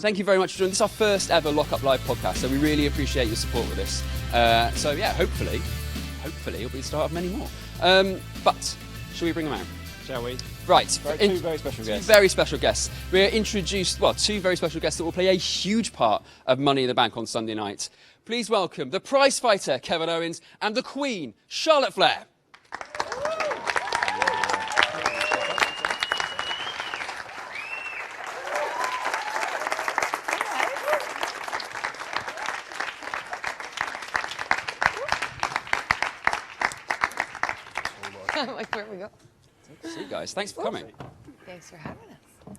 Thank you very much for joining. This is our first ever Lock Up Live podcast, so we really appreciate your support with this. So yeah, hopefully it'll be the start of many more. But shall we bring them out? Shall we? Right. Two very special guests. Two very special guests. We're introduced, two very special guests that will play a huge part of Money in the Bank on Sunday night. Please welcome the prize fighter, Kevin Owens, and the Queen, Charlotte Flair. Like, where we go? See you guys. Thanks for coming. Thanks for having us.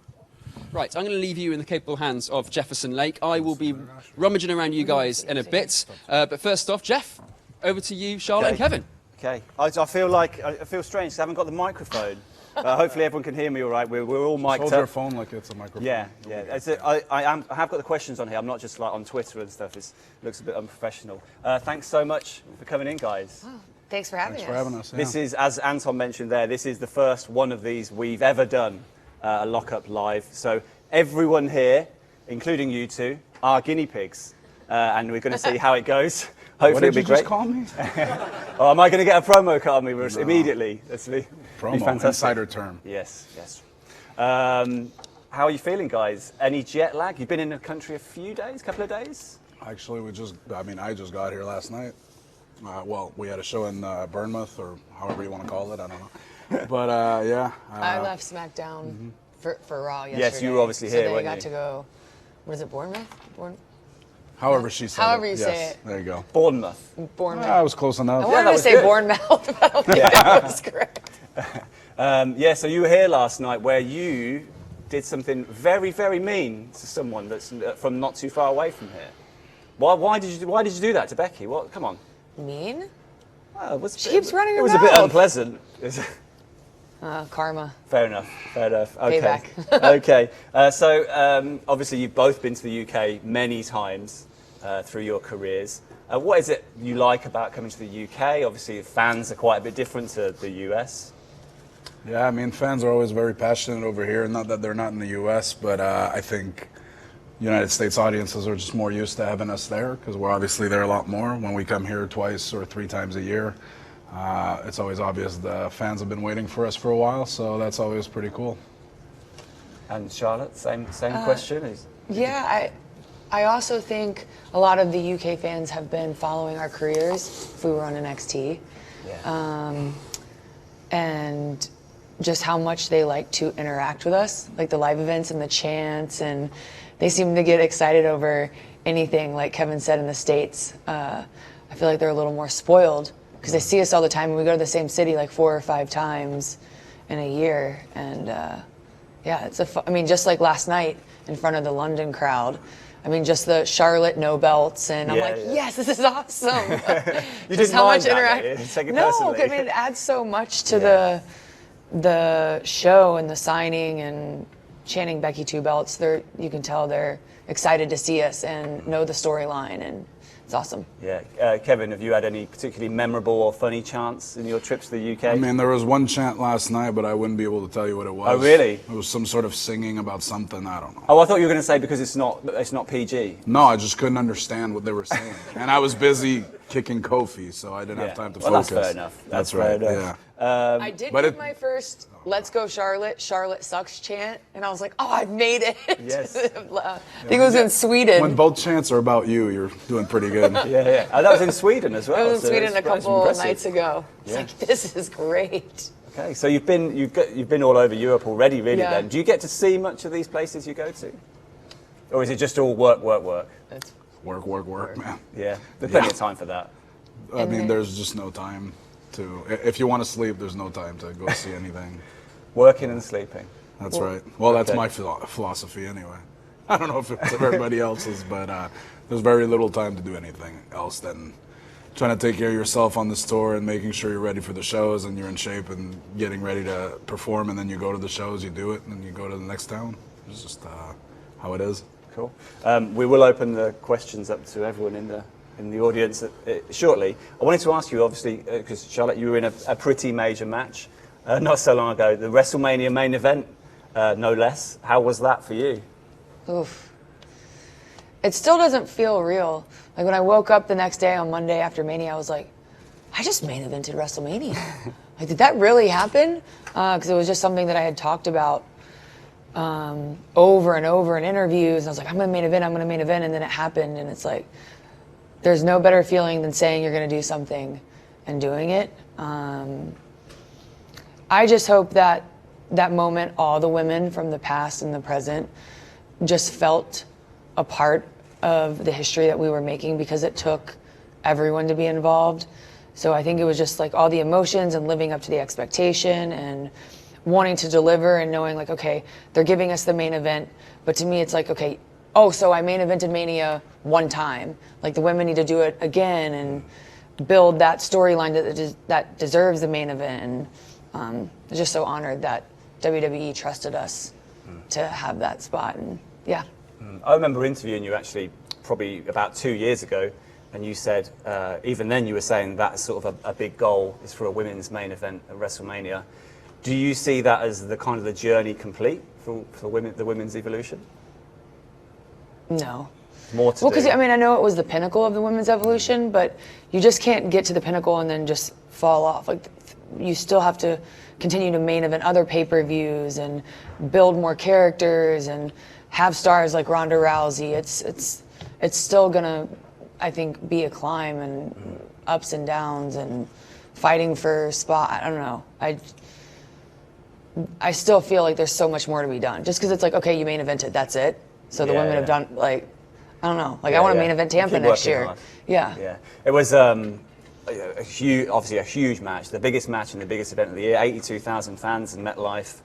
Right, I'm going to leave you in the capable hands of Jefferson Lake. I will be rummaging around you guys in a bit. But first off, Jeff, over to you, Charlotte and Kevin. Okay. I feel strange 'cause I haven't got the microphone. Hopefully everyone can hear me all right. We're all mic'd up. Hold your phone like it's a microphone. Yeah. I have got the questions on here. I'm not just like on Twitter and stuff. It looks a bit unprofessional. Thanks so much for coming in, guys. Oh, thanks for having us. Thanks for having us. Yeah. This is, as Anton mentioned there, this is the first one of these we've ever done, a Lock-Up Live. So everyone here, including you two, are guinea pigs. And we're going to see how it goes. Hopefully it'll be great. What did you just call me? Oh, am I going to get a promo cut on me immediately? That's be Promo, insider term. Yes. How are you feeling, guys? Any jet lag? You've been in the country a few days, couple of days? Actually, I just got here last night. Well, we had a show in Bournemouth, or however you want to call it, I don't know. But yeah. I left SmackDown for Raw yesterday. Yes, you were obviously here, so weren't I got you? to go, what is it, Bournemouth? However she said However it. you say it. There you go. Bournemouth. I was close enough. I wanted that to was say good. Bournemouth, but I don't think that was correct. So you were here last night where you did something very, very mean to someone that's from not too far away from here. Why did you do that to Becky? What? Come on. Mean? Well, She keeps running her It was a bit mouth. unpleasant. Karma. Fair enough. Okay. Payback. Okay. So obviously you've both been to the UK many times through your careers. What is it you like about coming to the UK? Obviously fans are quite a bit different to the US. Yeah, I mean, fans are always very passionate over here. Not that they're not in the US, but I think United States audiences are just more used to having us there because we're obviously there a lot more. When we come here twice or three times a year, it's always obvious the fans have been waiting for us for a while, so that's always pretty cool. And Charlotte, same question. Yeah, I also think a lot of the UK fans have been following our careers if we were on NXT. Yeah. And just how much they like to interact with us, like the live events and the chants, and they seem to get excited over anything, like Kevin said, in the States. I feel like they're a little more spoiled because they see us all the time, and we go to the same city like 4 or 5 times in a year. And yeah, I mean, just like last night in front of the London crowd, I mean, just the Charlotte no belts, and I'm yes, this is awesome. You just didn't how mind much that, interaction. did you? Take it No, personally. I mean, it adds so much to the show and the signing and chanting Becky Two Belts. You can tell they're excited to see us and know the storyline, and it's awesome. Yeah. Kevin, have you had any particularly memorable or funny chants in your trips to the UK? I mean, there was one chant last night, but I wouldn't be able to tell you what it was. Oh, really? It was some sort of singing about something, I don't know. Oh, I thought you were going to say because it's not PG. No, I just couldn't understand what they were saying. And I was busy kicking Kofi, so I didn't have time to focus. That's fair enough. That's fair right, enough. yeah. I did but get my first "Let's Go Charlotte, Charlotte Sucks" chant, and I was like, "Oh, I've made it!" Yes. I think it was in Sweden. When both chants are about you, you're doing pretty good. Yeah. Oh, that was in Sweden as well. I was in so Sweden a that's couple impressive. nights ago. It's like, this is great. Okay, so you've been all over Europe already, really. Yeah. Then, do you get to see much of these places you go to, or is it just all work? It's Work, man. Yeah, there's plenty of time for that. I mean, there's just no time to. If you want to sleep, there's no time to go see anything. Working and sleeping. That's right. Well, that's okay. my philosophy anyway. I don't know if it's everybody else's, but there's very little time to do anything else than trying to take care of yourself on this tour and making sure you're ready for the shows and you're in shape and getting ready to perform. And then you go to the shows, you do it, and then you go to the next town. It's just how it is. Cool. We will open the questions up to everyone in the audience shortly. I wanted to ask you, obviously, because Charlotte, you were in a pretty major match not so long ago, the WrestleMania main event, no less. How was that for you? Oof. it still doesn't feel real. Like when I woke up the next day on Monday after Mania, I was like, I just main evented WrestleMania. Like, did that really happen? Because it was just something that I had talked about over and over in interviews. And I was like, I'm going to main event, and then it happened, and it's like, there's no better feeling than saying you're going to do something and doing it. I just hope that that moment, all the women from the past and the present just felt a part of the history that we were making, because it took everyone to be involved. So I think it was just like all the emotions and living up to the expectation and wanting to deliver and knowing like, okay, they're giving us the main event, but to me it's like, okay, oh, so I main evented Mania one time. Like the women need to do it again and build that storyline that deserves the main event. And I'm just so honored that WWE trusted us to have that spot. And yeah. I remember interviewing you actually probably about 2 years ago, and you said, even then you were saying that's sort of a big goal is for a women's main event at WrestleMania. Do you see that as the kind of the journey complete for women, the women's evolution? No. More to well, do. because I mean, I know it was the pinnacle of the women's evolution, but you just can't get to the pinnacle and then just fall off. Like, you still have to continue to main event other pay-per-views and build more characters and have stars like Ronda Rousey. It's still gonna, I think, be a climb and ups and downs and fighting for spot. I don't know. I still feel like there's so much more to be done. Just because it's like, okay, you main evented, that's it. So the women have done, like, I don't know. Like, I want to main event Tampa next year. Hard. Yeah. Yeah. It was obviously a huge match, the biggest match and the biggest event of the year. 82,000 fans in MetLife.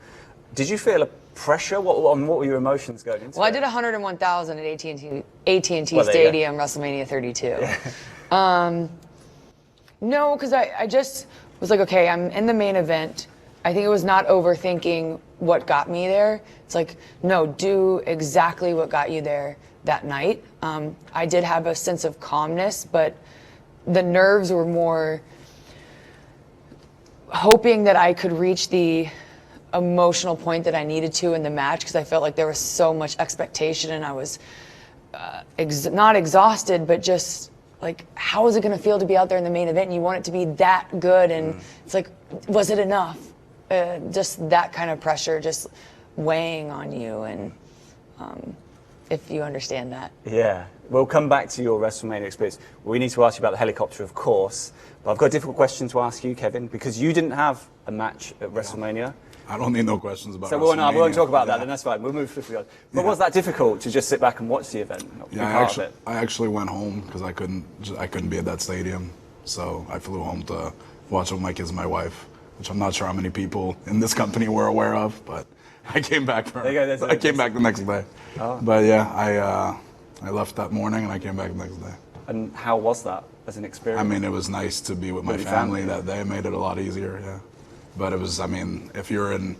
Did you feel a pressure? What were your emotions going into it? Well, I did 101,000 at AT&T Well, Stadium, WrestleMania 32. Yeah. No, because I just was like, okay, I'm in the main event. I think it was not overthinking what got me there. It's like, no, do exactly what got you there that night. I did have a sense of calmness, but the nerves were more hoping that I could reach the emotional point that I needed to in the match, because I felt like there was so much expectation and I was not exhausted, but just like, how is it going to feel to be out there in the main event and you want it to be that good? And it's like, was it enough? Just that kind of pressure just weighing on you, and if you understand that. Yeah, we'll come back to your WrestleMania experience. We need to ask you about the helicopter, of course, but I've got a difficult question to ask you, Kevin, because you didn't have a match at WrestleMania. I don't need no questions about So WrestleMania. we won't talk about that, then that's fine. We'll move swiftly on. But was that difficult to just sit back and watch the event? Not be part of it? I actually went home because I couldn't be at that stadium, so I flew home to watch it with my kids and my wife, which I'm not sure how many people in this company were aware of, but I came back I came back the next day. Oh. But yeah, I left that morning and I came back the next day. And how was that as an experience? I mean, it was nice to be with my family that day. It made it a lot easier, yeah. But it was, I mean, if you're in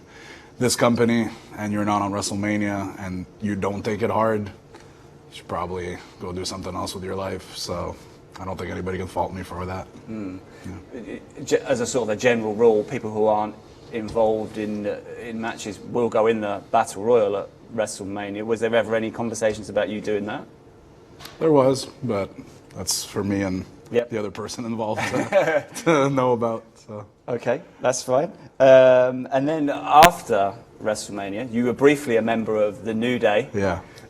this company and you're not on WrestleMania and you don't take it hard, you should probably go do something else with your life. So I don't think anybody can fault me for that. Yeah. As a sort of a general rule, people who aren't involved in matches will go in the Battle Royal at WrestleMania. Was there ever any conversations about you doing that? There was, but that's for me and the other person involved to know about. So. Okay, that's fine. And then after WrestleMania, you were briefly a member of the New Day,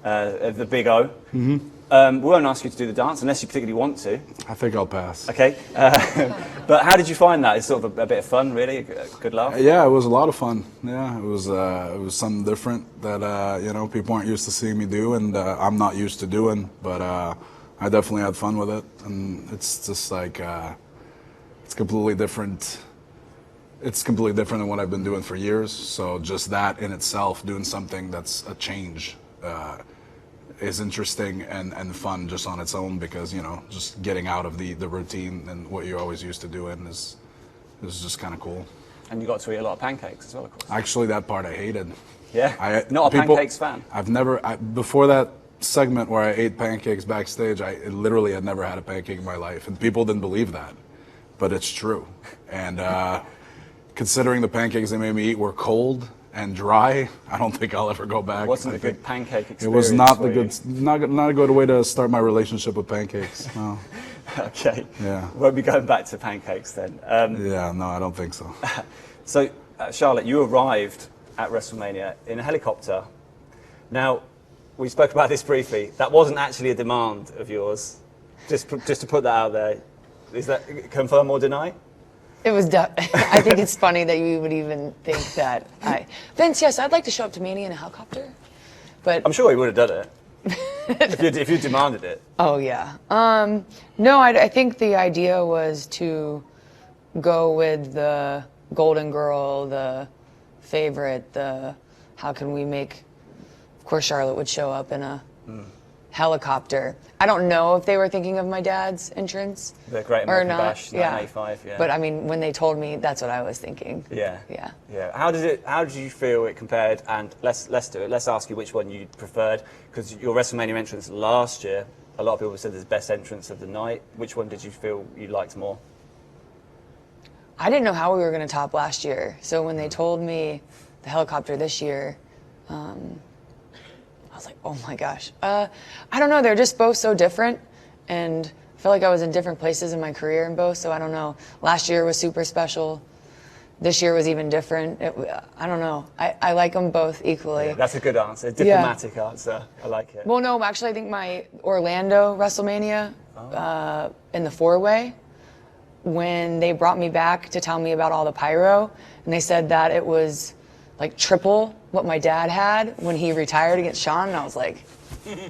of the Big O. Mm-hmm. We won't ask you to do the dance unless you particularly want to. I think I'll pass. Okay. But how did you find that? It's sort of a bit of fun, really? A good laugh? Yeah, it was a lot of fun. Yeah, it was something different that, people aren't used to seeing me do, and I'm not used to doing, but I definitely had fun with it. And it's just like, it's completely different. It's completely different than what I've been doing for years. So just that in itself, doing something that's a change, is interesting and fun just on its own, because just getting out of the routine and what you're always used to doing is just kind of cool. And you got to eat a lot of pancakes as well, of course. Actually, that part I hated. Yeah, not a pancakes fan. I've never before that segment where I ate pancakes backstage. I literally had never had a pancake in my life, and people didn't believe that, but it's true. And considering the pancakes they made me eat were cold and dry, I don't think I'll ever go back. It wasn't a good pancake experience. It was not for the you. good, not a good way to start my relationship with pancakes. No. Okay. Yeah. Won't be going back to pancakes then. Yeah, no, I don't think so. So, Charlotte, you arrived at WrestleMania in a helicopter. Now, we spoke about this briefly. That wasn't actually a demand of yours. Just to put that out there. Is that confirm or deny? It was. I think it's funny that you would even think that. Vince, yes, I'd like to show up to Mania in a helicopter, but I'm sure he would have done it if you demanded it. oh yeah. No, I think the idea was to go with the Golden Girl, the favorite. How can we make? Of course, Charlotte would show up in a helicopter. I don't know if they were thinking of my dad's entrance. The Great or American not. Bash, 1985. Yeah. But I mean, when they told me, that's what I was thinking. Yeah. Yeah. Yeah. How did you feel it compared? And let's do it. Let's ask you which one you preferred, because your WrestleMania entrance last year, a lot of people said it's the best entrance of the night. Which one did you feel you liked more? I didn't know how we were going to top last year. So when they told me the helicopter this year, I was like, oh my gosh. I don't know. They're just both so different. And I feel like I was in different places in my career in both. So I don't know. Last year was super special. This year was even different. I don't know. I like them both equally. Yeah, that's a good answer. Diplomatic answer. I like it. Well, no, actually, I think my Orlando WrestleMania in the four-way, when they brought me back to tell me about all the pyro, and they said that it was like triple what my dad had when he retired against Shawn, and I was like,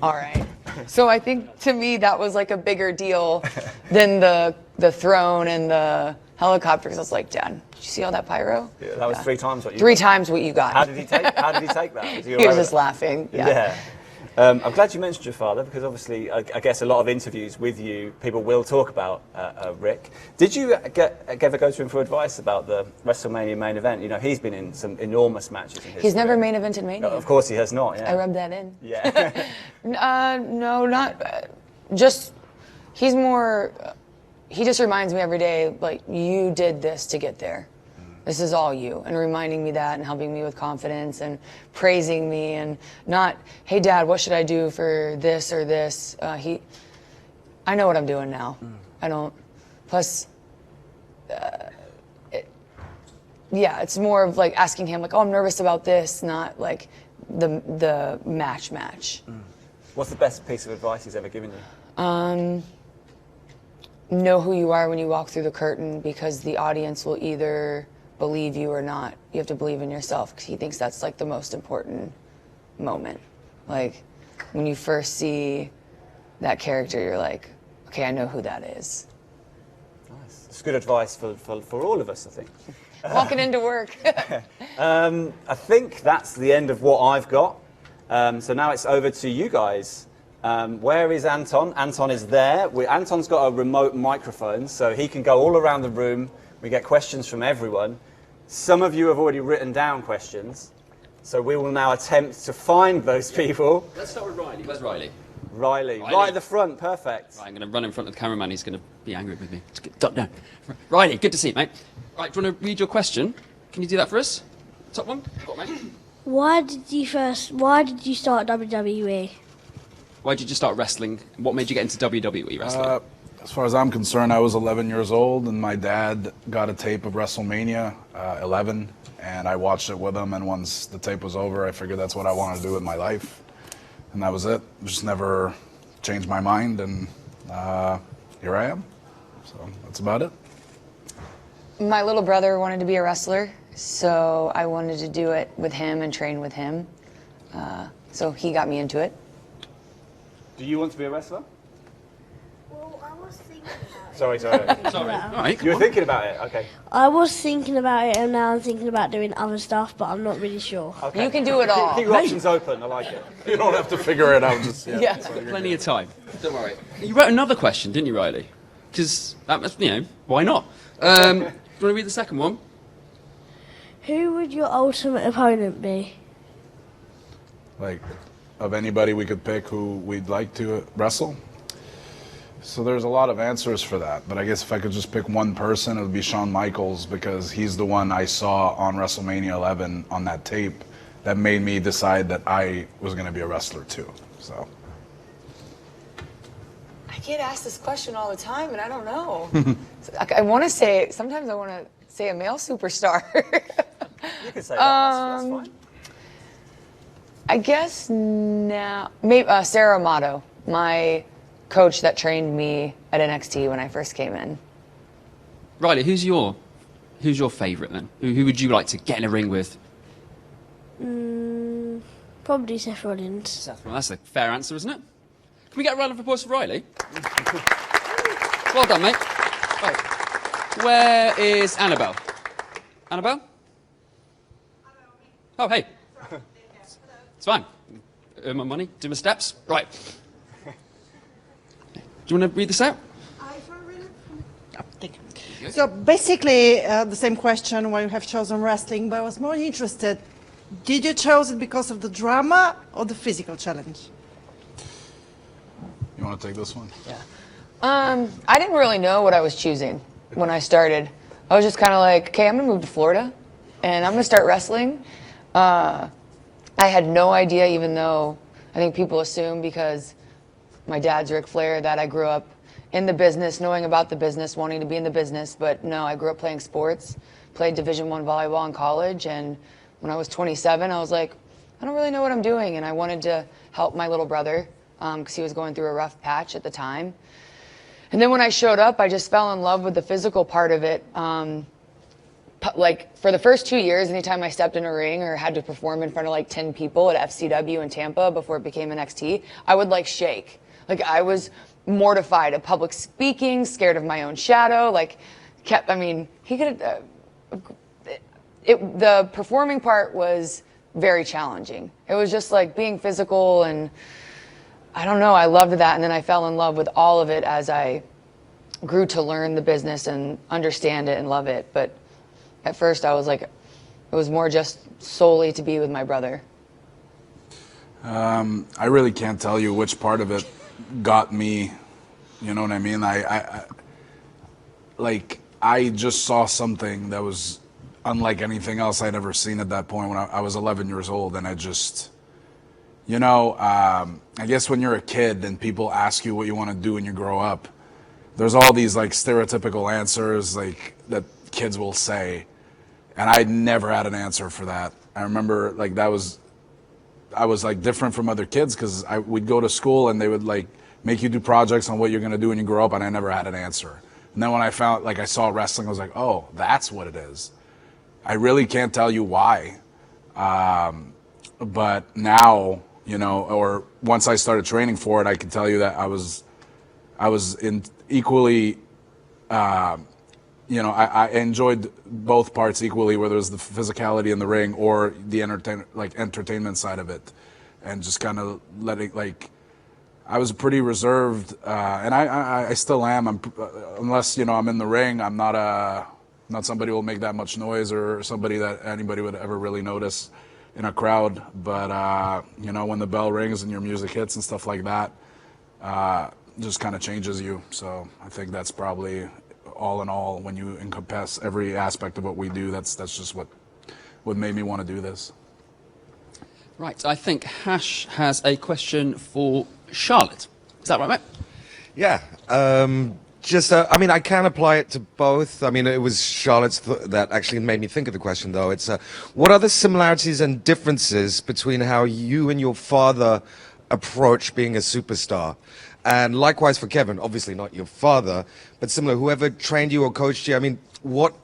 all right. So I think to me that was like a bigger deal than the throne and the helicopter, because I was like, Dad, did you see all that pyro? Yeah, that was 3 times what you Three got. times what you got. How did he take that? Was He was aware just of it? laughing. Yeah. I'm glad you mentioned your father, because obviously, I guess a lot of interviews with you, people will talk about Rick. Did you ever go to him for advice about the WrestleMania main event? You know, he's been in some enormous matches in his He's never career. main evented Mania. Of course he has not, yeah. I rubbed that in. Yeah. No, not just. He's more. He just reminds me every day, like, you did this to get there. This is all you, and reminding me that, and helping me with confidence, and praising me, and not, hey Dad, what should I do for this or this? I know what I'm doing now. I don't. Plus, it's more of like asking him, like, oh, I'm nervous about this, not like the match. What's the best piece of advice he's ever given you? Know who you are when you walk through the curtain, because the audience will either believe you or not. You have to believe in yourself, because he thinks that's like the most important moment. Like when you first see that character, you're like, okay, I know who that is. Nice. It's good advice for all of us, I think. Walking into work. I think that's the end of what I've got. So now it's over to you guys. Where is Anton? Anton is there. Anton's got a remote microphone, so he can go all around the room. We get questions from everyone. Some of you have already written down questions, so we will now attempt to find those people. Let's start with Riley. Where's Riley? Riley, right at the front, perfect. Right, I'm going to run in front of the cameraman. He's going to be angry with me. Let's get duck down. Riley, good to see you, mate. Right, do you want to read your question? Can you do that for us? Top one? Got it, mate. Why did you start WWE? Why did you just start wrestling? What made you get into WWE wrestling? As far as I'm concerned, I was 11 years old, and my dad got a tape of WrestleMania 11, and I watched it with him, and once the tape was over, I figured that's what I wanted to do with my life, and that was it. Just never changed my mind, and here I am. So that's about it. My little brother wanted to be a wrestler, so I wanted to do it with him and train with him. So he got me into it. Do you want to be a wrestler? Well, I was thinking about it. Sorry. Sorry. All right, You were thinking about it? Okay. I was thinking about it, and now I'm thinking about doing other stuff, but I'm not really sure. Okay. You can do it all. Keep your options open. I like it. You don't have to figure it out just yet. Yeah. Plenty of time. Don't worry. You wrote another question, didn't you, Riley? Because that must, why not? Do you want to read the second one? Who would your ultimate opponent be? Like, of anybody we could pick who we'd like to wrestle. So there's a lot of answers for that, but I guess if I could just pick one person, it would be Shawn Michaels, because he's the one I saw on WrestleMania 11 on that tape that made me decide that I was going to be a wrestler too. So I get asked this question all the time, and I don't know. I want to say, sometimes I want to say a male superstar. You could say that. That's fine. I guess now, maybe Sarah Amato, my coach that trained me at NXT when I first came in. Riley, who's your favourite then? Who would you like to get in a ring with? Probably Seth Rollins. Seth. Well, that's a fair answer, isn't it? Can we get a round of applause for Riley? Well done, mate. Right. Where is Annabelle? Annabelle? Oh, hey. It's fine. Earn my money, do my steps. Right. Do you want to read this out? Thank you. So basically, the same question why you have chosen wrestling, but I was more interested. Did you choose it because of the drama or the physical challenge? you want to take this one? Yeah. I didn't really know what I was choosing when I started. I was just kind of like, okay, I'm going to move to Florida, and I'm going to start wrestling. I had no idea, even though I think people assume because my dad's Ric Flair that I grew up in the business, knowing about the business, wanting to be in the business. But no, I grew up playing sports, played Division I volleyball in college, and when I was 27, I was like, I don't really know what I'm doing, and I wanted to help my little brother because he was going through a rough patch at the time. And then when I showed up, I just fell in love with the physical part of it. Like for the first 2 years, anytime I stepped in a ring or had to perform in front of like 10 people at FCW in Tampa before it became NXT, I would like shake. Like I was mortified of public speaking, scared of my own shadow. Like he could the performing part was very challenging. It was just like being physical, and I don't know, I loved that. And then I fell in love with all of it as I grew to learn the business and understand it and love it. But at first I was like, it was more just solely to be with my brother. I really can't tell you which part of it got me, you know what I mean? I just saw something that was unlike anything else I'd ever seen at that point when I was 11 years old, and I just, I guess when you're a kid and people ask you what you want to do when you grow up, there's all these like stereotypical answers like that kids will say, and I never had an answer for that. I remember like I was like different from other kids because we'd go to school and they would like make you do projects on what you're going to do when you grow up, and I never had an answer. And then when I saw wrestling, I was like, oh, that's what it is. I really can't tell you why. But now, or once I started training for it, I can tell you that I was equally, I enjoyed both parts equally, whether it was the physicality in the ring or the entertainment side of it, and just kind of letting I was pretty reserved, and I still am. Unless I'm in the ring, I'm not somebody who will make that much noise or somebody that anybody would ever really notice in a crowd. But when the bell rings and your music hits and stuff like that, just kind of changes you. So I think that's probably all in all, when you encompass every aspect of what we do, that's just what made me want to do this. Right, I think Hash has a question for Charlotte. Is that right, mate? Yeah. I can apply it to both. I mean, it was Charlotte's that actually made me think of the question, though. It's what are the similarities and differences between how you and your father approach being a superstar? And likewise for Kevin, obviously not your father, but similar, whoever trained you or coached you. I mean, what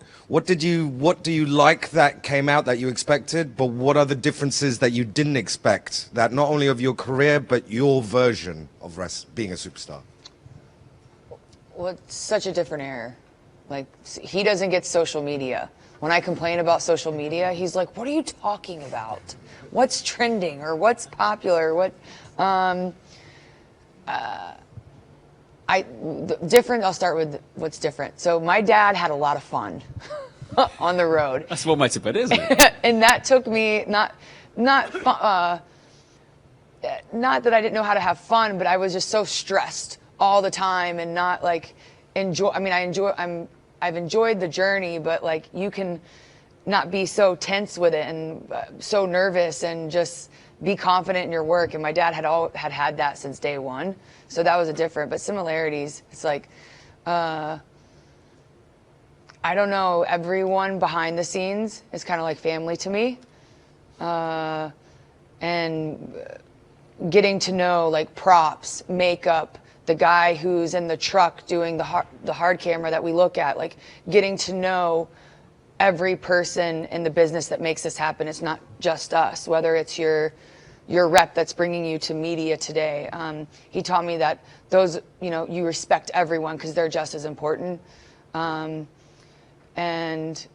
do you like that came out that you expected, but what are the differences that you didn't expect, that not only of your career, but your version of being a superstar? Well, it's such a different era. Like, he doesn't get social media. When I complain about social media, he's like, what are you talking about? What's trending or what's popular? I'll start with what's different. So my dad had a lot of fun on the road. That's one way to put it, isn't it? And that took me, not that I didn't know how to have fun, but I was just so stressed all the time and not like enjoy. I mean, I've enjoyed the journey, but like you can not be so tense with it and so nervous and just be confident in your work. And my dad had that since day one, so that was a different. But similarities, it's like I don't know. Everyone behind the scenes is kind of like family to me, and getting to know like props, makeup, the guy who's in the truck doing the hard camera that we look at, like getting to know every person in the business that makes this happen. It's not just us, whether it's your rep that's bringing you to media today. He taught me that those, you respect everyone because they're just as important. And,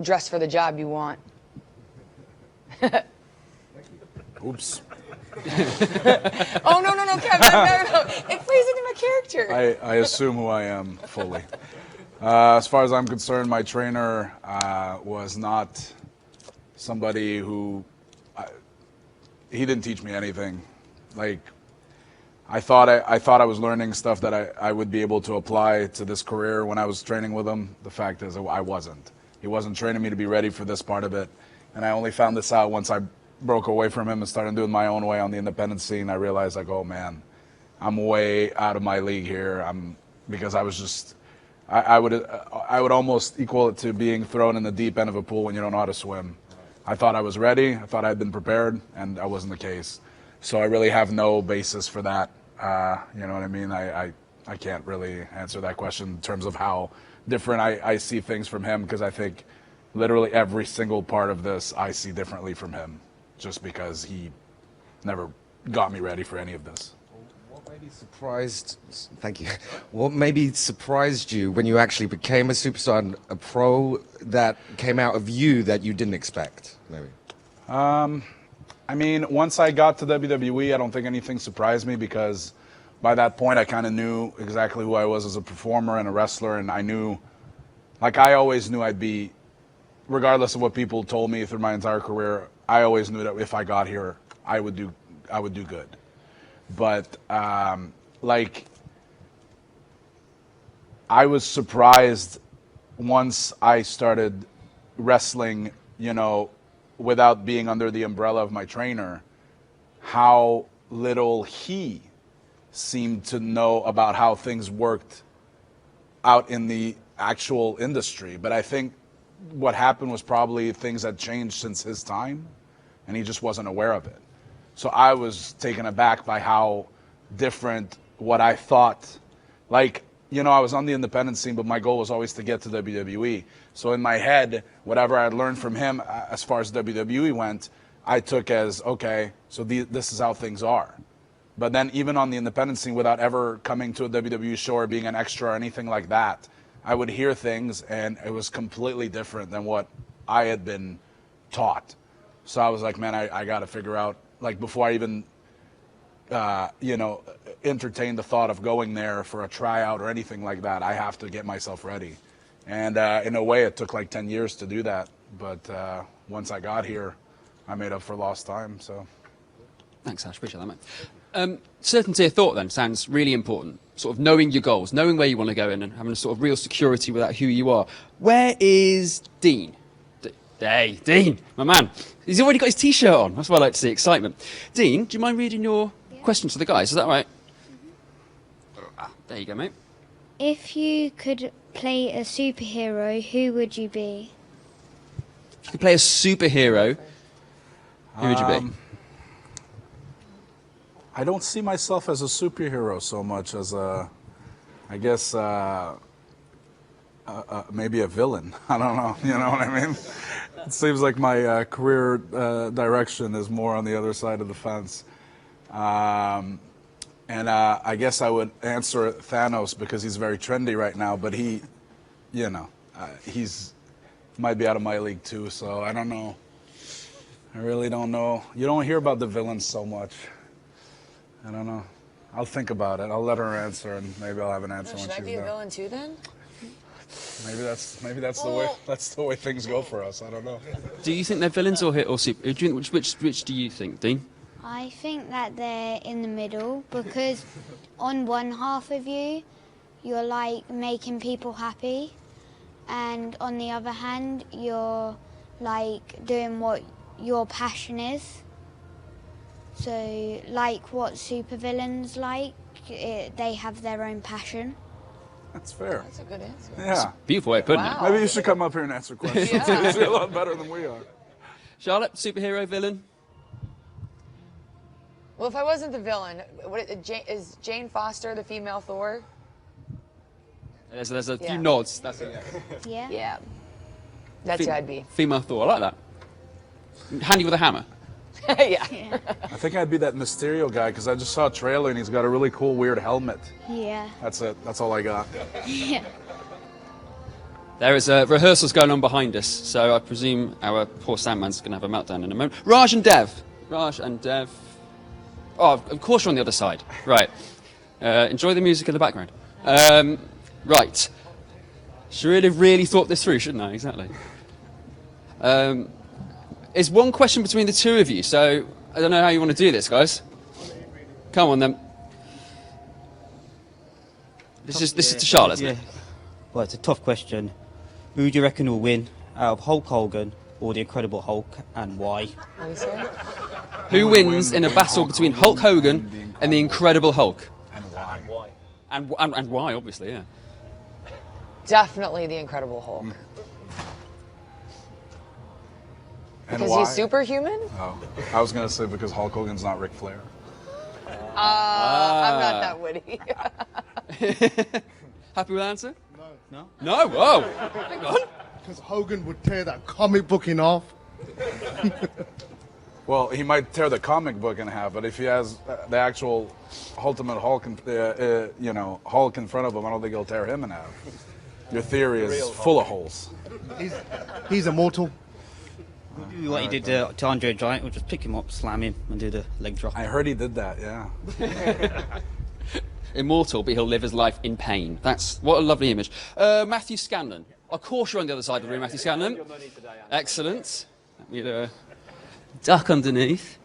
dress for the job you want. Oops. Oh, no, Kevin, no. It plays into my character. I assume who I am fully. As far as I'm concerned, my trainer was not somebody who, he didn't teach me anything. Like, I thought I was learning stuff that I would be able to apply to this career when I was training with him. The fact is I wasn't. He wasn't training me to be ready for this part of it. And I only found this out once I broke away from him and started doing my own way on the independent scene. I realized, like, oh man, I'm way out of my league here. Because I was just, I would almost equal it to being thrown in the deep end of a pool when you don't know how to swim. I thought I was ready. I thought I'd been prepared, and that wasn't the case. So I really have no basis for that. You know what I mean? I can't really answer that question in terms of how different I see things from him, because I think literally every single part of this I see differently from him, just because he never got me ready for any of this. What maybe surprised? Thank you. What maybe surprised you when you actually became a superstar and a pro that came out of you that you didn't expect? Maybe. I mean, once I got to WWE, I don't think anything surprised me, because by that point I kind of knew exactly who I was as a performer and a wrestler, and I knew, like, I always knew I'd be, regardless of what people told me through my entire career, I always knew that if I got here, I would do good. But like, I was surprised once I started wrestling, without being under the umbrella of my trainer, how little he seemed to know about how things worked out in the actual industry. But I think what happened was probably things had changed since his time, and he just wasn't aware of it. So I was taken aback by how different what I thought. Like, I was on the independent scene, but my goal was always to get to WWE. So in my head, whatever I had learned from him as far as WWE went, I took as, okay, so this is how things are. But then even on the independent scene, without ever coming to a WWE show or being an extra or anything like that, I would hear things, and it was completely different than what I had been taught. So I was like, man, I got to figure out, like, before I even, entertain the thought of going there for a tryout or anything like that, I have to get myself ready. And in a way, it took like 10 years to do that. But once I got here, I made up for lost time. So, thanks, Ash. Appreciate that, mate. Certainty of thought then sounds really important. Sort of knowing your goals, knowing where you want to go in, and having a sort of real security about who you are. Where is Dean? Hey, Dean, my man. He's already got his T-shirt on. That's what I like to see, excitement. Dean, do you mind reading your questions to the guys? Is that right? There you go, mate. If you could play a superhero, who would you be? If you could play a superhero, who would you be? I don't see myself as a superhero so much as I guess, maybe a villain. I don't know. You know what I mean? It seems like my career direction is more on the other side of the fence. And I guess I would answer Thanos because he's very trendy right now, but he, he's might be out of my league too, so I don't know. I really don't know. You don't hear about the villains so much. I don't know. I'll think about it. I'll let her answer, and maybe I'll have an answer when she's done. Should I be a villain too then? Maybe that's the way things go for us. I don't know. Do you think they're villains or super? Which do you think, Dean? I think that they're in the middle because on one half of you, you're like making people happy, and on the other hand, you're like doing what your passion is. So, like what supervillains like, they have their own passion. That's fair. That's a good answer. Yeah. Beautiful way of putting Wow. it. Maybe you should come up here and answer questions. Yeah. You're a lot better than we are. Charlotte, superhero, villain? Well, if I wasn't the villain, is Jane Foster the female Thor? There's a Yeah. few nods. That's it. Yeah? Yeah. That's who I'd be. Female Thor. I like that. Handy with a hammer. Yeah. I think I'd be that Mysterio guy because I just saw a trailer and he's got a really cool, weird helmet. Yeah. That's it. That's all I got. Yeah. There is rehearsals going on behind us, so I presume our poor Sandman's going to have a meltdown in a moment. Raj and Dev. Raj and Dev. Oh, of course you're on the other side. Right. Enjoy the music in the background. Right. Should have really thought this through, shouldn't I? Exactly. It's one question between the two of you, so I don't know how you want to do this, guys. Come on, then. This is to Charlotte, isn't it? Well, it's a tough question. Who do you reckon will win out of Hulk Hogan or the Incredible Hulk, and why? What do you say? Who wins in a battle between Hulk Hogan and the Incredible Hulk? And why? And why, obviously, yeah. Definitely the Incredible Hulk. And Because why? he's superhuman? Oh, I was going to say because Hulk Hogan's not Ric Flair. I'm not that witty. Happy with the answer? No? No? Whoa! Hang on. Because Hogan would tear that comic book in half. Well, he might tear the comic book in half, but if he has the actual ultimate Hulk, Hulk in front of him, I don't think he'll tear him in half. Your theory is full of holes. He's immortal. Do what he did to Andre the Giant, we'll just pick him up, slam him, and do the leg drop. I heard he did that, yeah. Immortal, but he'll live his life in pain. What a lovely image. Matthew Scanlon. Of course you're on the other side of the room, Matthew Scanlon. Excellent. Let me duck underneath.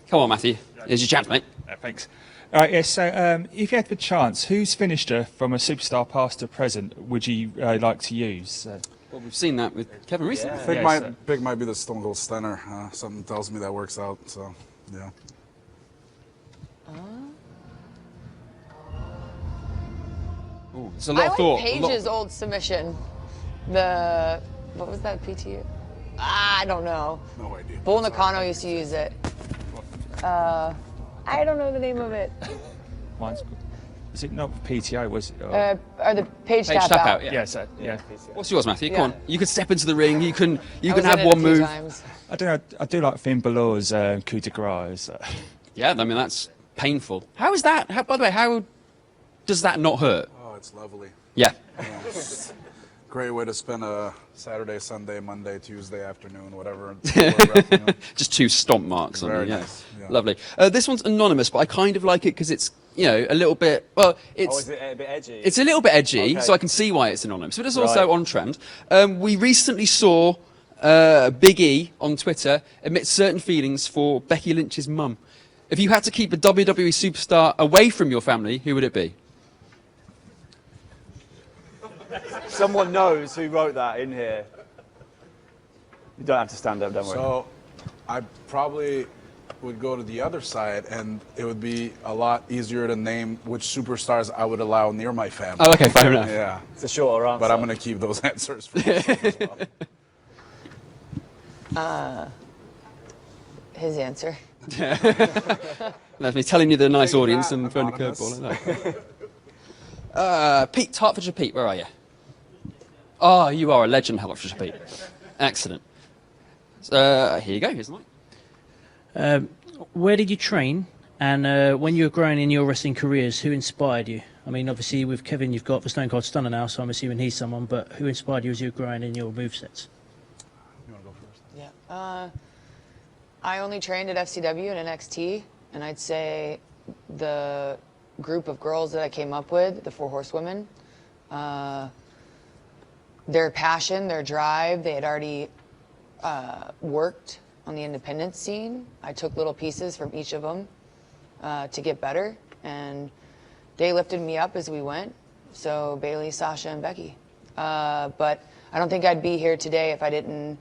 Come on, Matthew. Here's your chance, mate. Thanks. All right, yes, so if you had the chance, whose finisher from a superstar past to present would you like to use? Well, we've seen that with Kevin recently. I think pick might be the Stone Cold Stunner. Something tells me that works out, so, yeah. Ooh, there's a lot I of like thought. Paige's old submission. What was that, PTU? I don't know. No idea. Bull Nakano used to use it. I don't know the name of it. Mine's good. Is it not PTO, was it? Or the Page Page tap tap out. out, yeah. Yeah, so, yeah. What's yours, Matthew? Yeah. Come on. You can step into the ring. You can I was have in it one a few move. times. I don't know, I do like Finn Balor's coup de grace. Yeah, I mean, that's painful. How is that? By the way, how does that not hurt? Oh, it's lovely. Yeah. Great way to spend a Saturday, Sunday, Monday, Tuesday afternoon, whatever. Just two stomp marks on Very you. Yeah. nice, yeah. Lovely. This one's anonymous, but I kind of like it because it's, a little bit, well, it's... Oh, is it a bit edgy? It's a little bit edgy, Okay. so I can see why it's anonymous, but it's also Right. on trend. We recently saw Big E on Twitter admit certain feelings for Becky Lynch's mum. If you had to keep a WWE superstar away from your family, who would it be? Someone knows who wrote that in here. You don't have to stand up, don't worry. So, I probably would go to the other side, and it would be a lot easier to name which superstars I would allow near my family. Oh, okay, fair enough. Yeah, It's a shorter answer. but I'm going to keep those answers for myself as well. His answer. That's me telling you they're a nice audience and throwing a curveball like that. Pete, Hertfordshire Pete, where are you? Oh, you are a legend, Hertfordshire Pete. Excellent. Here you go, here's the mic. Where did you train? And when you were growing in your wrestling careers, who inspired you? I mean, obviously with Kevin, you've got the Stone Cold Stunner now, so I'm assuming he's someone. But who inspired you as you were growing in your movesets? You want to go first? Yeah. I only trained at FCW and NXT, and I'd say the group of girls that I came up with, the Four Horsewomen, their passion, their drive, they had already worked on the independent scene. I took little pieces from each of them to get better, and they lifted me up as we went. So Bayley, Sasha, and Becky. But I don't think I'd be here today if I didn't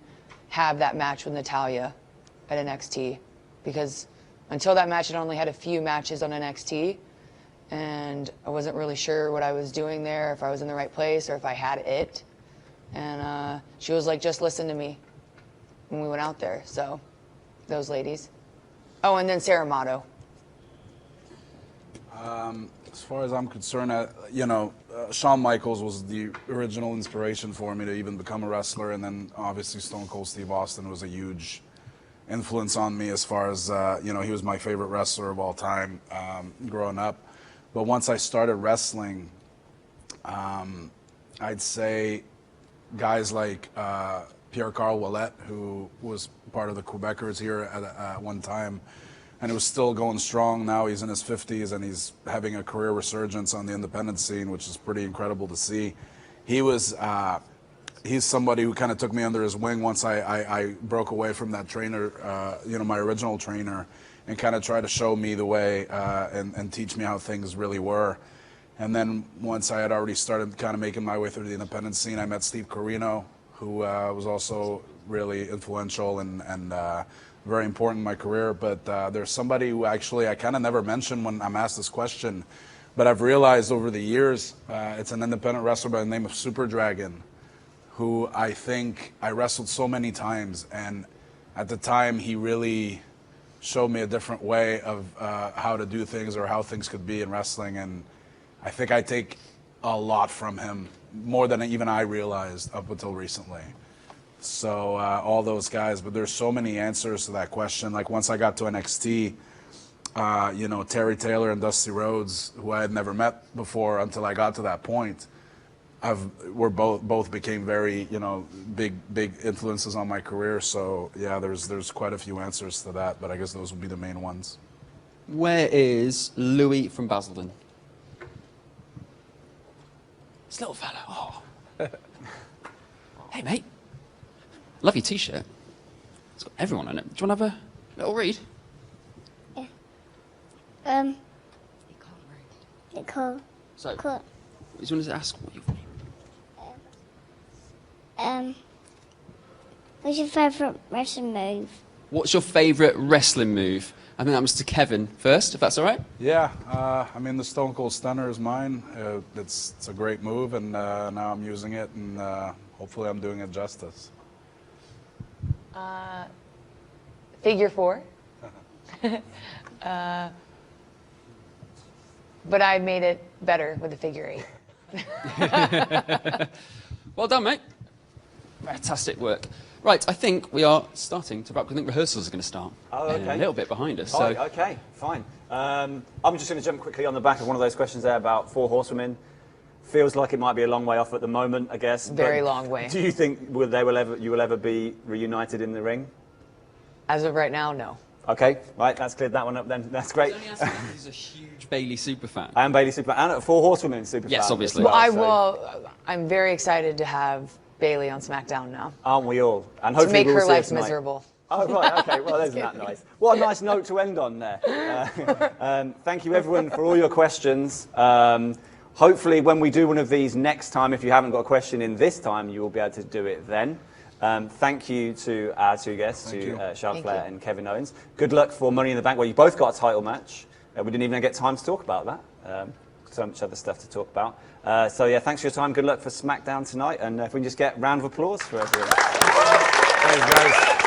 have that match with Natalya at NXT, because until that match, I'd only had a few matches on NXT, and I wasn't really sure what I was doing there, if I was in the right place, or if I had it. And she was like, just listen to me when we went out there. So those ladies. Oh, and then Sarah Mato. As far as I'm concerned, Shawn Michaels was the original inspiration for me to even become a wrestler, and then obviously Stone Cold Steve Austin was a huge influence on me as far as, he was my favorite wrestler of all time growing up. But once I started wrestling, I'd say guys like Pierre-Carl Ouellet, who was part of the Quebecers here at one time, and it was still going strong. Now he's in his 50s and he's having a career resurgence on the independent scene, which is pretty incredible to see. He's somebody who kind of took me under his wing once I broke away from that trainer, my original trainer, and kind of tried to show me the way and teach me how things really were. And then once I had already started kind of making my way through the independent scene, I met Steve Corino, who was also really influential and very important in my career. But there's somebody who actually I kind of never mentioned when I'm asked this question, but I've realized over the years, it's an independent wrestler by the name of Super Dragon, who I think I wrestled so many times, and at the time he really showed me a different way of how to do things or how things could be in wrestling, and I think I take a lot from him, more than even I realized up until recently. So all those guys, but there's so many answers to that question. Like once I got to NXT, Terry Taylor and Dusty Rhodes, who I had never met before until I got to that point, both became very, big influences on my career. So yeah, there's quite a few answers to that, but I guess those would be the main ones. Where is Louis from Basildon? This little fella. Oh. Hey, mate. Love your T-shirt. It's got everyone on it. Do you want to have a little read? Yeah. Nicole. So, do you want to ask what you've... What's your favourite wrestling move? What's your favourite wrestling move? I think that was to Kevin first, if that's all right. Yeah, the Stone Cold Stunner is mine. It's a great move, and now I'm using it, and hopefully I'm doing it justice. Figure 4. But I made it better with the figure 8. Well done, mate. Fantastic work. Right, I think we are starting to wrap. I think rehearsals are going to start. Oh, okay. A little bit behind us. Oh, so. okay, fine. I'm just going to jump quickly on the back of one of those questions there about 4 horsewomen. Feels like it might be a long way off at the moment, I guess. Very long way. Do you think you will ever be reunited in the ring? As of right now, no. Okay, right, that's cleared that one up then. That's great. He's a huge Bayley superfan. I am Bayley superfan, and 4 horsewomen superfan. Yes, obviously. Well, I'm very excited to have Bayley on SmackDown now. Aren't we all? And hopefully to make her life tonight. miserable. Oh, right, okay, well, isn't that nice? What a nice note to end on there. Thank you, everyone, for all your questions. Hopefully, when we do one of these next time, if you haven't got a question in this time, you will be able to do it then. Thank you to our 2 guests, Charlotte Flair and Kevin Owens. Good luck for Money in the Bank, where you both got a title match. We didn't even get time to talk about that. So much other stuff to talk about. So yeah, thanks for your time. Good luck for SmackDown tonight. And if we can just get a round of applause for everyone. Thanks, guys.